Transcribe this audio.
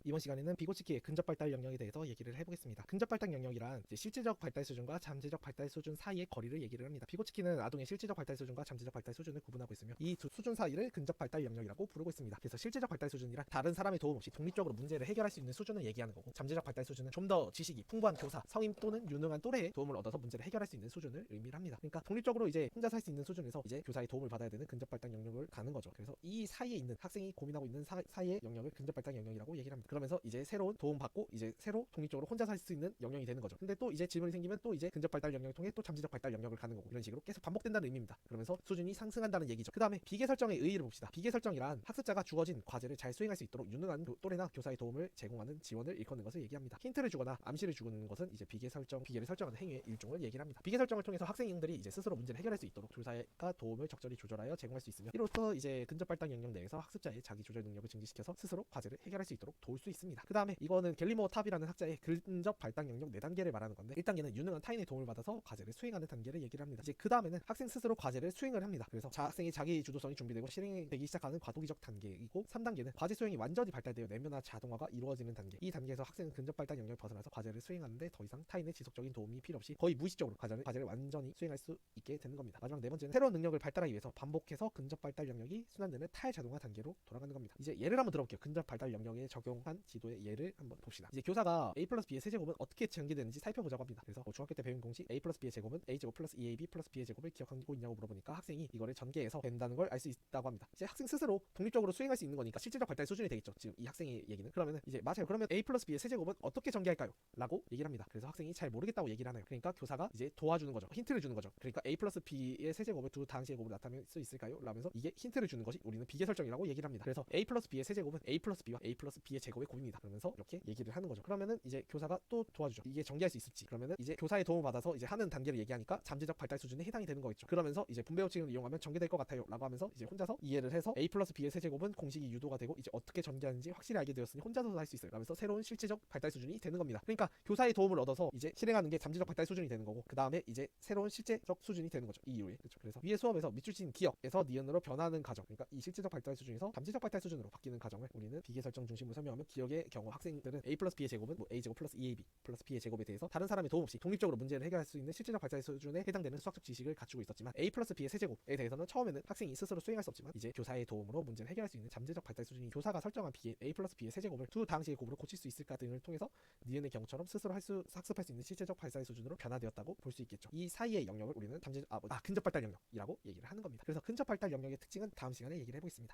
이번 시간에는 비고치키의 근접 발달 영역에 대해서 얘기를 해보겠습니다. 근접 발달 영역이란 실제적 발달 수준과 잠재적 발달 수준 사이의 거리를 얘기를 합니다. 비고치키는 아동의 실제적 발달 수준과 잠재적 발달 수준을 구분하고 있으며 이 두 수준 사이를 근접 발달 영역이라고 부르고 있습니다. 그래서 실제적 발달 수준이란 다른 사람의 도움 없이 독립적으로 문제를 해결할 수 있는 수준을 얘기하는 거고, 잠재적 발달 수준은 좀 더 지식이 풍부한 교사, 성인 또는 유능한 또래의 도움을 얻어서 문제를 해결할 수 있는 수준을 의미를 합니다. 그러니까 독립적으로 이제 혼자 살 수 있는 수준에서 이제 교사의 도움을 받아야 되는 근접 발달 영역을 가는 거죠. 그래서 이 사이에 있는 학생이 고민하고 있는 사이의 영역을 근접 발달 영역이라고 얘기를 합니다. 그러면서 이제 새로운 도움받고 이제 새로 독립적으로 혼자 살 수 있는 영역이 되는 거죠. 근데 또 이제 질문이 생기면 또 이제 근접 발달 영역을 통해 또 잠재적 발달 영역을 가는 거고, 이런 식으로 계속 반복된다는 의미입니다. 그러면서 수준이 상승한다는 얘기죠. 그 다음에 비계 설정의 의의를 봅시다. 비계 설정이란 학습자가 주어진 과제를 잘 수행할 수 있도록 유능한 또래나 교사의 도움을 제공하는 지원을 일컫는 것을 얘기합니다. 힌트를 주거나 암시를 주는 것은 이제 비계를 설정하는 행위의 일종을 얘기를 합니다. 비계 설정을 통해서 학생들이 이제 스스로 문제를 해결할 수 있도록 교사가 도움을 적절히 조절하여 제공할 수 있으며, 이로써 이제 근접 발달 영역 내에서 학습자의 자기 조절 능력을 증진시켜서 스스로 과제를 해결할 수 있도록 도울 수 있습니다. 그 다음에 이거는 갤리모 탑이라는 학자의 근접 발달 영역 4단계를 말하는 건데, 1단계는 유능한 타인의 도움을 받아서 과제를 수행하는 단계를 얘기를 합니다. 이제 그 다음에는 학생 스스로 과제를 수행을 합니다. 그래서 학생이 자기 주도성이 준비되고 실행되기 시작하는 과도기적 단계이고, 3단계는 과제 수행이 완전히 발달되어 내면화 자동화가 이루어지는 단계. 이 단계에서 학생은 근접 발달 영역을 벗어나서 과제를 수행하는데 더 이상 타인의 지속적인 도움이 필요 없이 거의 무의식적으로 과제를 완전히 수행할 수 있게 되는 겁니다. 마지막 4번째는 새로운 능력을 발달하기 위해서 반복해서 근접 발달 영역이 순환되는 탈자동화 단계로 돌아가는 겁니다. 이제 예를 한번 들어볼게요. 근접 발달 영역에 적용한 지도의 예를 한번 봅시다. 이제 교사가 a 플러스 b의 세제곱은 어떻게 전개되는지 살펴보자고 합니다. 그래서 중학교 때 배운 공식 a 플러스 b의 제곱은 a제곱 플러스 2ab 플러스 b의 제곱을 기억하고 있냐고 물어보니까 학생이 이거를 전개해서 된다는 걸 알 수 있다고 합니다. 이제 학생 스스로 독립적으로 수행할 수 있는 거니까 실질적 발달 수준이 되겠죠, 지금 이 학생의 얘기는. 그러면은 이제 맞아요, 그러면 a 플러스 b의 세제곱은 어떻게 전개할까요? 라고 얘기를 합니다. 그래서 학생이 잘 모르겠다고 얘기를 하나요. 그러니까 교사가 이제 도와주는 거죠. 힌트를 주는 거죠. 그러니까 a 플러스 b의 세제곱을 두 다항식의 곱으로 나타낼 수 있을까요? 라면서 이게 힌트를 주는 것이 우리는 비계 설정이라고 얘기를 합니다. 그래서 a 플러스 b의 세제곱은 a 플러스 b와 a 플러스 b의 제곱의 곱입니다. 그러면서 이렇게 얘기를 하는 거죠. 그러면은 이제 교사가 또 도와주죠. 이게 전개할 수 있을지. 그러면은 이제 교사의 도움을 받아서 이제 하는 단계를 얘기하니까 잠재적 발달 수준에 해당이 되는 거겠죠. 그러면서 이제 분배 호칭을 이용하면 전개될 것 같아요 라고 하면서 이제 혼자서 이해를 해서 a 플러스 b의 세제곱은 공식이 유도가 되고 이제 어떻게 전개하는지 확실히 알게 되었으니 혼자서도 할 수 있어요 라면서 새로운 실제적 발달 수준이 되는 겁니다. 그러니까 교사의 도움을 얻어서 이제 실행하는 게 잠재적 발달 수준이 되는 거고, 그 다음에 이제 새로운 실제적 수준이 되는 거죠, 이 이후에. 그렇죠. 그래서 위의 수업에서 밑줄 친 기억에서 니은으로 변하는 과정, 그러니까 이 실제적 발달 수준에서 잠재적 발달 수준으로 바뀌는 과정을 우리는 비계 설정 중심으로 설명하면, 기억의 경우 학생들은 a 플러스 b의 제곱은 뭐 a제곱 플러스 2ab 플러스 b의 제곱에 대해서 다른 사람의 도움 없이 독립적으로 문제를 해결할 수 있는 실제적 발달 수준에 해당되는 수학적 지식을 갖추고 있었지만, a 플러스 b의 세제곱에 대해서는 처음에는 학생이 스스로 수행할 수 없지만 이제 교사의 도움으로 문제를 해결할 수 있는 잠재적 발달 수준이 교사가 설정한 a 플러스 b의 세제곱을 두 다항식의 곱으로 고칠 수 있을까 등을 통해서 니은의 경우처럼 스스로 학습할 수 있는 실제적 발달 수준으로 변화되었다고 볼 수 있겠죠. 이 사이의 영역을 우리는 근접 발달 영역이라고 얘기를 하는 겁니다. 그래서 근접 발달 영역의 특징은 다음 시간에 얘기를 해보겠습니다.